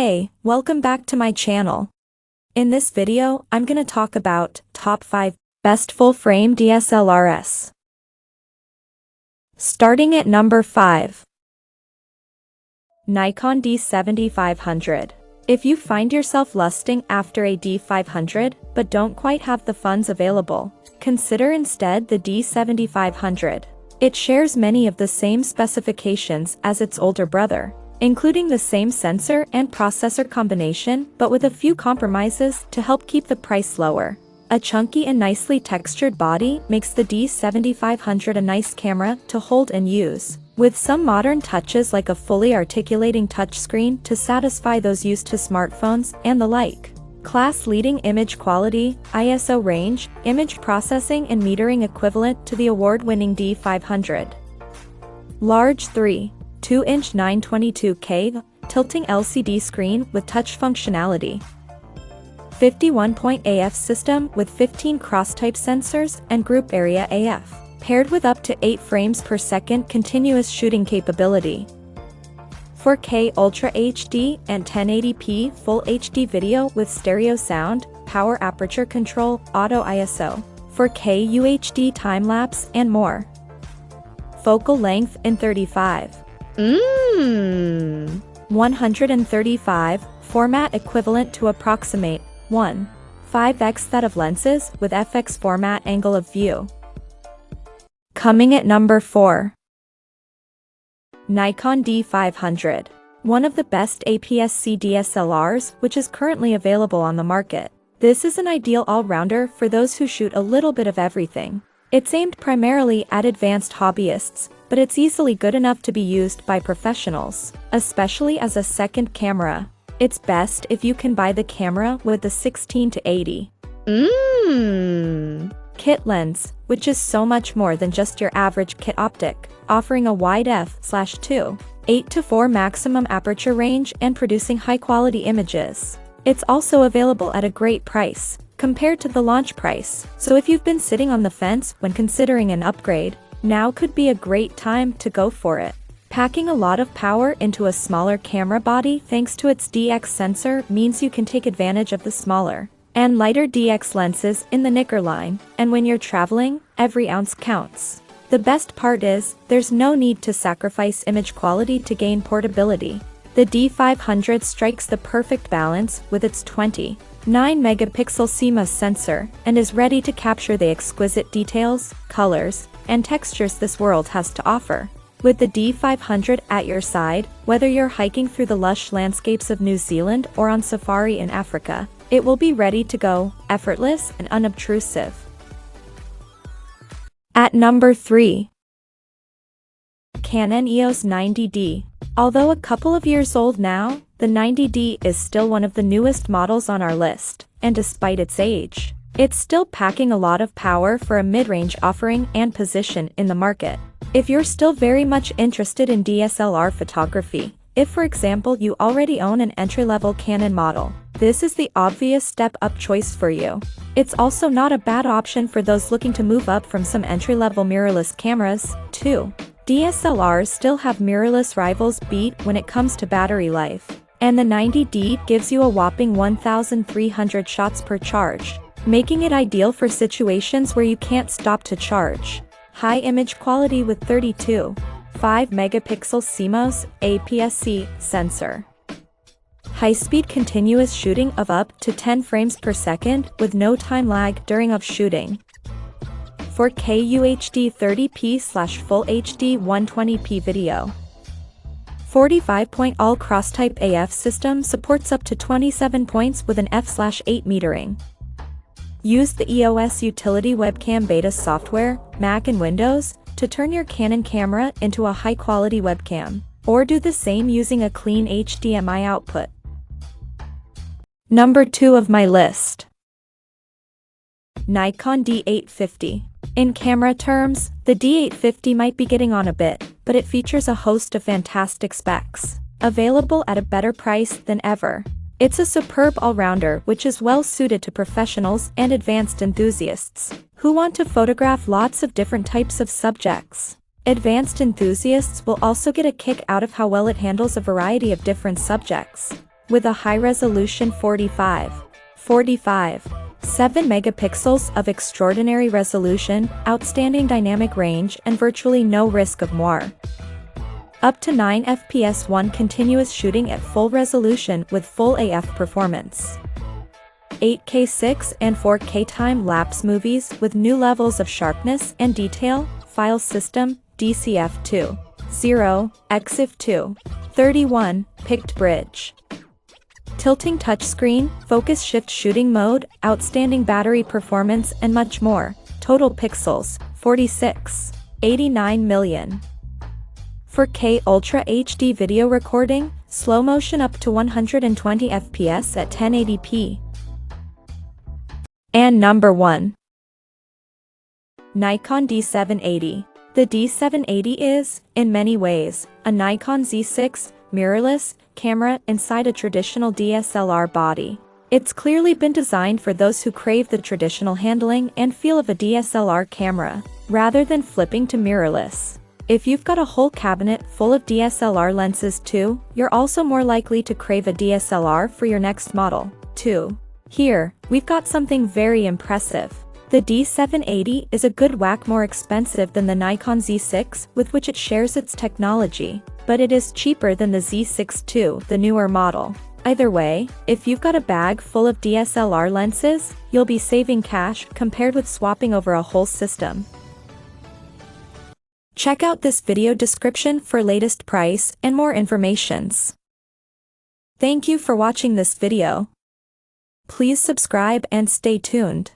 Hey, welcome back to my channel. In this video, I'm gonna talk about top 5 best full-frame DSLRs. Starting at number 5. Nikon D7500. If you find yourself lusting after a D500 but don't quite have the funds available, consider instead the D7500. It shares many of the same specifications as its older brother, including the same sensor and processor combination but with a few compromises to help keep the price lower. A chunky and nicely textured body makes the D7500 a nice camera to hold and use, with some modern touches like a fully articulating touchscreen to satisfy those used to smartphones and the like. Class-leading image quality, ISO range, image processing and metering equivalent to the award-winning D500. Large 2-inch 922K tilting LCD screen with touch functionality. 51-point AF system with 15 cross-type sensors and group area AF, paired with up to 8 frames per second continuous shooting capability. 4K Ultra HD and 1080p Full HD video with stereo sound, power aperture control, auto ISO, 4K UHD time-lapse and more. Focal length in 135, format equivalent to approximate 1.5x that of lenses with FX format angle of view. Coming at number 4. Nikon D500. One of the best APS-C DSLRs which is currently available on the market. This is an ideal all-rounder for those who shoot a little bit of everything. It's aimed primarily at advanced hobbyists, but it's easily good enough to be used by professionals, especially as a second camera. It's best if you can buy the camera with the 16-80 kit lens, which is so much more than just your average kit optic, offering a wide f/2.8-4 maximum aperture range and producing high-quality images. It's also available at a great price, compared to the launch price, so if you've been sitting on the fence when considering an upgrade, now could be a great time to go for it. Packing a lot of power into a smaller camera body thanks to its DX sensor means you can take advantage of the smaller and lighter DX lenses in the NIKON line, and when you're traveling, every ounce counts. The best part is, there's no need to sacrifice image quality to gain portability. The D500 strikes the perfect balance with its 29-megapixel CMOS sensor and is ready to capture the exquisite details, colors, and textures this world has to offer. With the D500 at your side, whether you're hiking through the lush landscapes of New Zealand or on safari in Africa, it will be ready to go, effortless and unobtrusive. At number 3. Canon EOS 90D. Although a couple of years old now, the 90D is still one of the newest models on our list, and despite its age, it's still packing a lot of power for a mid-range offering and position in the market. If you're still very much interested in DSLR photography, if for example you already own an entry-level Canon model, this is the obvious step-up choice for you. It's also not a bad option for those looking to move up from some entry-level mirrorless cameras, too. DSLRs still have mirrorless rivals beat when it comes to battery life, and the 90D gives you a whopping 1,300 shots per charge, making it ideal for situations where you can't stop to charge. High image quality with 32.5-megapixel CMOS APS-C sensor. High-speed continuous shooting of up to 10 frames per second with no time lag during shooting. 4K UHD 30p/Full HD 120p video. 45-point all cross-type AF system supports up to 27 points with an f/8 metering. Use the EOS Utility Webcam Beta software, Mac and Windows, to turn your Canon camera into a high-quality webcam, or do the same using a clean HDMI output. Number 2 of my list. Nikon D850. In camera terms, the D850 might be getting on a bit, but it features a host of fantastic specs, available at a better price than ever. It's a superb all-rounder which is well suited to professionals and advanced enthusiasts who want to photograph lots of different types of subjects. Advanced enthusiasts will also get a kick out of how well it handles a variety of different subjects. with a high-resolution 7 megapixels of extraordinary resolution, outstanding dynamic range and virtually no risk of moire. Up to 9 FPS, 1 continuous shooting at full resolution with full AF performance. 8K 6 and 4K time-lapse movies with new levels of sharpness and detail, file system, DCF2. 0, EXIF2. 31, picked bridge. Tilting touchscreen, focus shift shooting mode, outstanding battery performance and much more. Total pixels, 46. 89 million. 4K Ultra HD video recording, slow motion up to 120 FPS at 1080p. And number 1. Nikon D780. The D780 is, in many ways, a Nikon Z6, mirrorless, camera inside a traditional DSLR body. It's clearly been designed for those who crave the traditional handling and feel of a DSLR camera, rather than flipping to mirrorless. If you've got a whole cabinet full of DSLR lenses too, you're also more likely to crave a DSLR for your next model, too. Here, we've got something very impressive. The D780 is a good whack more expensive than the Nikon Z6, with which it shares its technology, but it is cheaper than the Z6 II, the newer model. Either way, if you've got a bag full of DSLR lenses, you'll be saving cash compared with swapping over a whole system. Check out this video description for latest price and more informations. Thank you for watching this video. Please subscribe and stay tuned.